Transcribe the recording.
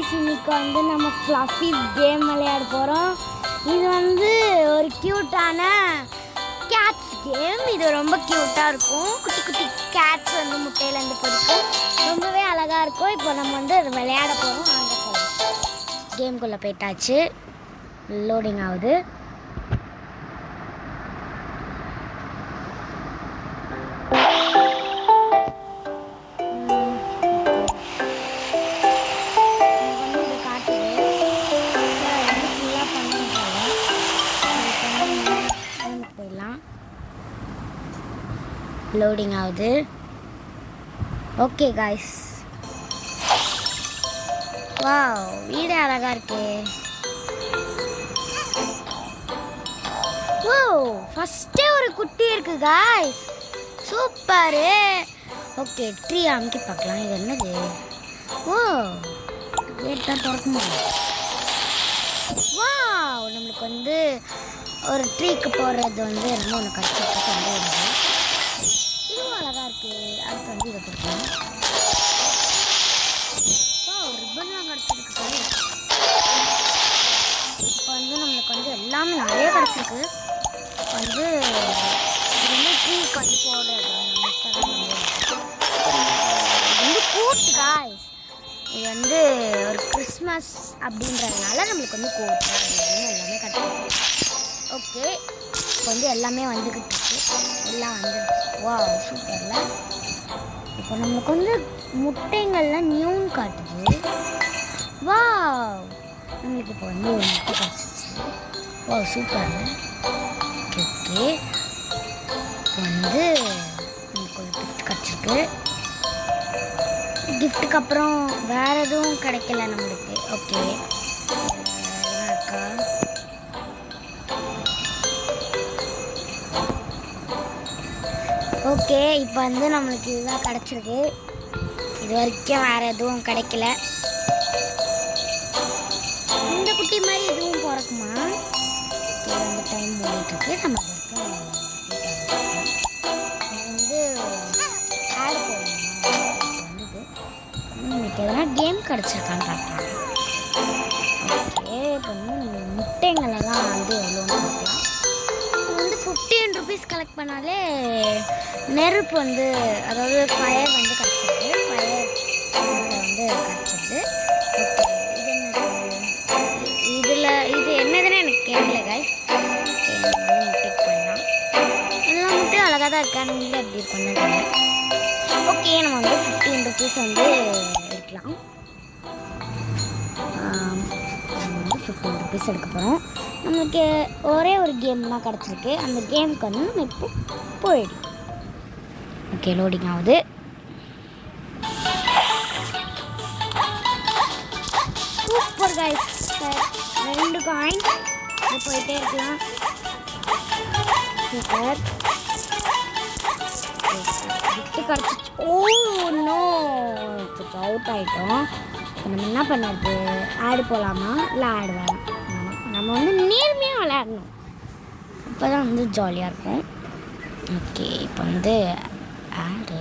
Guys, இன்னைக்கு வந்து நம்ம ஃப்ளஃபி கேம் விளையாட போகிறோம். இது வந்து ஒரு க்யூட்டான கேட்ஸ் கேம். இது ரொம்ப க்யூட்டாக இருக்கும். குட்டி குட்டி கேட்ஸ் வந்து முட்டையிலேருந்து பிடிக்கும். ரொம்பவே அழகாக இருக்கும். இப்போ நம்ம வந்து அது விளையாட போகிறோம். அந்த கேம்குள்ளே போயிட்டாச்சு. லோடிங் ஆகுது. லோடிங் ஆகுது. ஓகே காய்ஸ், வாவ், வீடு அழகா இருக்கே. ஓ, ஃபர்ஸ்டே ஒரு குட்டி இருக்கு காய்ஸ், சூப்பரு. ஓகே, ட்ரீ அமைக்க பார்க்கலாம். இது என்னது? ஓ, கேட் தான் திறக்க முடியும். வாவ், நம்மளுக்கு வந்து ஒரு ட்ரீக்கு போடுறது வந்து என்னமோ ஒன்று கடிச்சிட்டு கொண்டு வருது. இதுவும் அழகா இருக்கு. அடுத்து வந்து இதை கொடுக்கலாம். ரிப்பன்லாம் கிடச்சிருக்கு. இப்போ வந்து நம்மளுக்கு வந்து எல்லாமே நிறைய கிடச்சிருக்கு. வந்து இது வந்து ட்ரீக்கு வந்து போடுறது வந்து கோட் காய்ஸ். இது வந்து ஒரு கிறிஸ்மஸ் அப்படின்றதுனால நம்மளுக்கு வந்து கோட் அப்படின்னு எல்லாமே கிடச்சிருக்கு. ஓகே, இப்போ வந்து எல்லாமே வந்துக்கிட்டு இருக்கு. எல்லாம் வந்துடுச்சு. வா, சூப்பர்ல. இப்போ நம்மளுக்கு வந்து முட்டைங்கள்லாம் நியூன்னு காட்டுது. வா, நம்மளுக்கு இப்போ வந்து ஒரு முட்டை கிடச்சிச்சு. வா, சூப்பர்ல. ஓகே ஓகே, இப்போ வந்து நம்மளுக்கு ஒரு கிஃப்ட் கிடச்சிருக்கு. கிஃப்ட்டுக்கு அப்புறம் வேறு எதுவும் கிடைக்கல நம்மளுக்கு. ஓகே, இருக்கா? ஓகே, இப்போ வந்து நம்மளுக்கு இதுதான் கிடச்சிருக்கு. இது வரைக்கும் வேறு எதுவும் கிடைக்கல. இந்த குட்டி மாதிரி எதுவும் பிறக்குமா? ஓகே, வந்து டைம் ஓடிட்டுருக்கு. நம்ம வந்து ஆட் போடணுமா? வந்தது. இன்னைக்கு எதனா கேம் கிடச்சிருக்கான்னு பார்க்கலாம். ஓகே, இப்போ வந்து முட்டைங்களெல்லாம் வந்து எவ்வளோன்னு பார்க்கலாம். வந்து 15 ருபீஸ் கலெக்ட் பண்ணாலே நெருப்பு வந்து, அதாவது ஃபயர் வந்து கிடச்சிருது. ஃபயர் வந்து கிடச்சிருது. ஓகே, இது என்னது? இது என்னதுன்னு எனக்கு கேட்கல காய்ஸ். ஓகே, நம்ம வந்து முட்டைக்கு பண்ணலாம். எல்லா முட்டையும் அழகாக தான் இருக்கா. நம்ம வந்து எப்படி இருக்குன்னு தெரியல. ஓகே, நம்ம வந்து 15 ருபீஸ் வந்து எடுக்கலாம். நம்ம வந்து 15 ருபீஸ் எடுக்க போகிறோம். நம்மளுக்கு ஒரே ஒரு கேம் தான் கிடச்சிருக்கு. அந்த கேமுக்கு வந்து நம்ம இப்போ போயிடலாம். ஓகே, லோடிங் ஆகுது. சூப்பர் கைஸ், 2 காயின் போயிட்டே இருக்கலாம். சூப்பர், கிஃப்ட் கிடச்சிச்சு. ஓ நோ, அவுட் ஆகிட்டோம். இப்போ நம்ம என்ன பண்ணுறது? ஆடு போகலாமா இல்லை ஆடு வேணாம்? நம்ம வந்து நேர்மையாக விளையாடணும், அப்போ தான் வந்து ஜாலியாக இருக்கும். ஓகே, இப்போ வந்து ஆடு